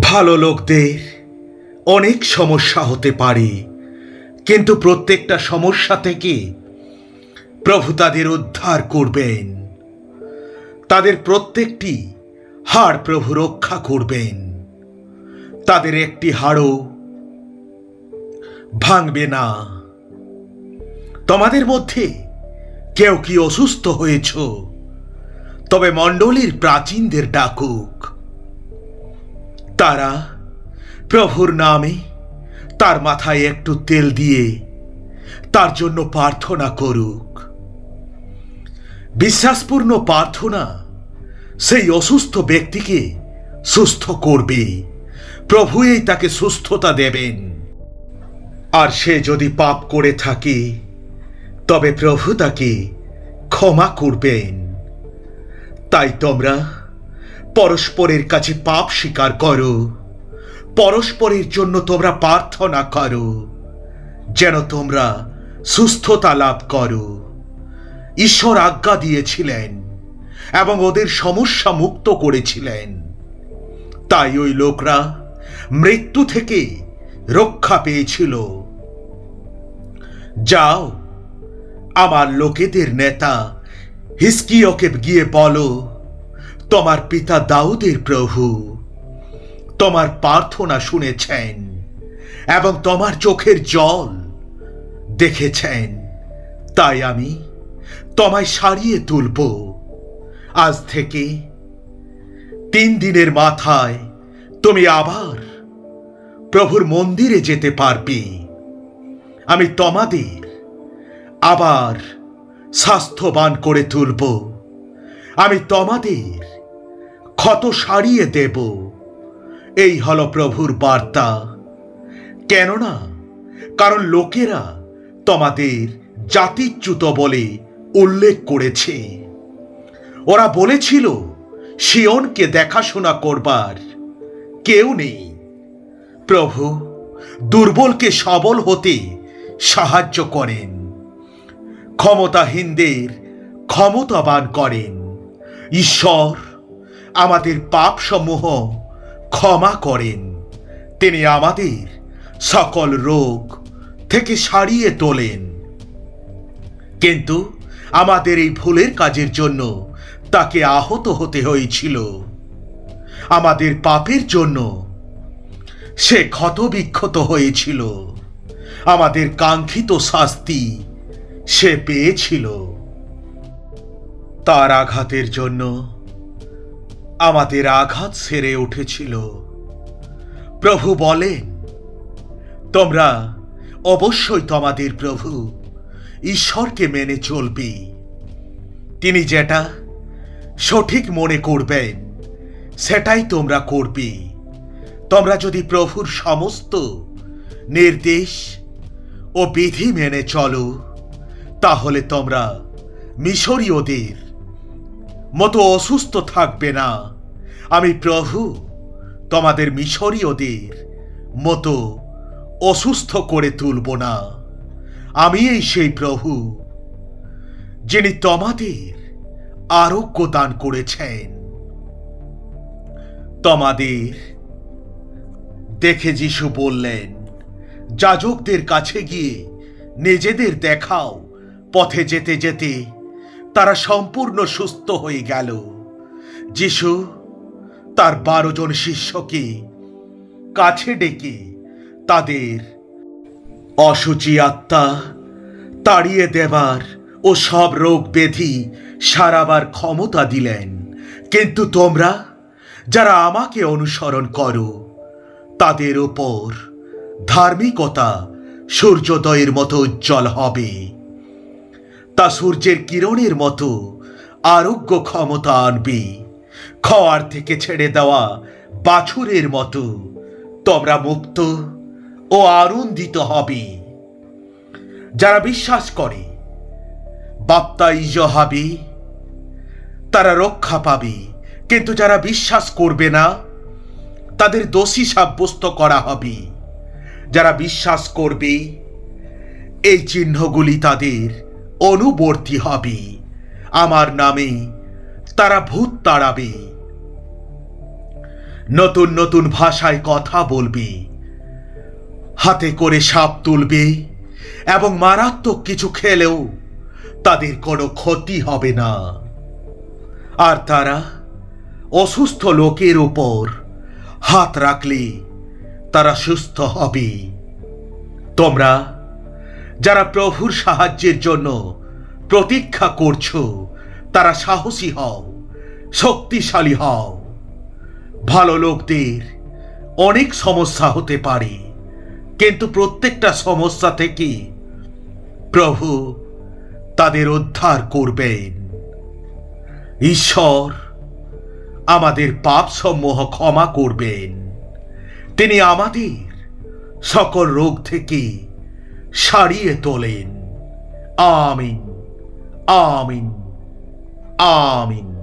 ভালো লোকদের অনেক সমস্যা হতে পারে, কিন্তু প্রত্যেকটা সমস্যা থেকে প্রভু তাদের উদ্ধার করবেন। তাদের প্রত্যেকটি হাড় প্রভু রক্ষা করবেন। তাদের একটি হাড়ও ভাঙবে না। তোমাদের মধ্যে কেউ কি অসুস্থ হয়েছ, তবে মণ্ডলীর প্রাচীনদের ডাকুক। তারা প্রভুর নামে তার মাথায় একটু তেল দিয়ে তার জন্য প্রার্থনা করুক। বিশ্বাসপূর্ণ প্রার্থনা সেই অসুস্থ ব্যক্তিকে সুস্থ করবে। প্রভুই তাকে সুস্থতা দেবেন। আর সে যদি পাপ করে থাকে, তবে প্রভু তাকে ক্ষমা করবেন। তাই তোমরা পরস্পরের কাছে পাপ স্বীকার করো, পরস্পরের জন্য তোমরা প্রার্থনা করো, যেন তোমরা সুস্থতা লাভ করো। ঈশ্বর আজ্ঞা দিয়েছিলেন এবং ওদের সমস্যা মুক্ত করেছিলেন। তাই ওই লোকরা মৃত্যু থেকে রক্ষা পেয়েছিল। যাও, আমার লোকেদের নেতা হিজকিয়কে গিয়ে বলো, তোমার পিতা দাউদের প্রভু তোমার প্রার্থনা শুনেছেন এবং তোমার চোখের জল দেখেছেন। তাই আমি তোমায় সারিয়ে তুলব। আজ থেকে 3 দিনের মাথায় তুমি আবার প্রভুর মন্দিরে যেতে পারবে। আমি তোমাদের আবার স্বাস্থ্যবান করে তুলব। আমি তোমাদের ক্ষত সারিয়ে দেব। এই হলো প্রভুর বার্তা। কারণ লোকেরা তোমাদের জাতিচ্যুত বলে উল্লেখ করেছে। ওরা বলেছিল, সিয়নকে দেখাশোনা করবার কেউ নেই। প্রভু দুর্বলকে সবল হতে সাহায্য করেন, ক্ষমতাহীনদের ক্ষমতাবান করেন। ঈশ্বর আমাদের পাপসমূহ ক্ষমা করেন। তিনি আমাদের সকল রোগ থেকে সারিয়ে তোলেন। কিন্তু আমাদের এই ভুলের কাজের জন্য তাকে আহত হতে হয়েছিল। আমাদের পাপের জন্য সে ক্ষতবিক্ষত হয়েছিল। আমাদের কাঙ্ক্ষিত শাস্তি সে পেয়েছিল। তার আঘাতের জন্য আমাদের আঘাত সেরে উঠেছিল। প্রভু বলেন, তোমরা অবশ্যই তোমাদের প্রভু ঈশ্বরকে মেনে চলবে। তিনি যেটা সঠিক মনে করবেন সেটাই তোমরা করবে। তোমরা যদি প্রভুর সমস্ত নির্দেশ ও বিধি মেনে চলো, তাহলে তোমরা মিশরীয়দের মতো অসুস্থ থাকবে না। আমি প্রভু তোমাদের মিশরীয়দের মতো অসুস্থ করে তুলব না। আমি এই সেই প্রভু যিনি তোমাদের আরোগ্য দান করেছেন। তোমাদের দেখে যিশু বললেন, যাজকদের কাছে গিয়ে নিজেদের দেখাও। পথে যেতে যেতে তারা সম্পূর্ণ সুস্থ হয়ে গেল। যিশু তার 12 জন শিষ্যকে কাছে ডেকে তাদের অশুচি আত্মা তাড়িয়ে দেবার ও সব রোগ ব্যাধি সারাবার ক্ষমতা দিলেন। কিন্তু তোমরা যারা আমাকে অনুসরণ করো, তাদের ওপর ধার্মিকতা সূর্যোদয়ের মতো উজ্জ্বল হবে। তা সূর্যের কিরণের মতো আরোগ্য ক্ষমতা আনবে। খোয়ার থেকে ছেড়ে দেওয়া বাছুরের মতো তোমরা মুক্ত ও আনন্দিত হবে। যারা বিশ্বাস করে বাপ্তাইজ হবে, তারা রক্ষা পাবে। কিন্তু যারা বিশ্বাস করবে না, তাদের দোষী সাব্যস্ত করা হবে। যারা বিশ্বাস করবে, এই চিহ্নগুলি তাদের অনুবর্তী হবে। আমার নামে তারা ভূত তাড়াবে, নতুন নতুন ভাষায় কথা বলবে, হাতে করে সাপ তুলবে এবং মারাত্মক কিছু খেলেও তাদের কোনো ক্ষতি হবে না। আর তারা অসুস্থ লোকের উপর হাত রাখলে তারা সুস্থ হবে। তোমরা যারা প্রভুর সাহায্যের জন্য প্রতীক্ষা করছো, তারা সাহসী হও, শক্তিশালী হও। ভালো লোকদের অনেক সমস্যা হতে পারে, কিন্তু প্রত্যেকটা সমস্যা থেকে প্রভু তাদের উদ্ধার করবেন। ঈশ্বর আমাদের পাপসমূহ ক্ষমা করবেন। তিনি আমাদের সকল রোগ থেকে সারিয়ে তোলেন। আমিন, আমিন, আমিন।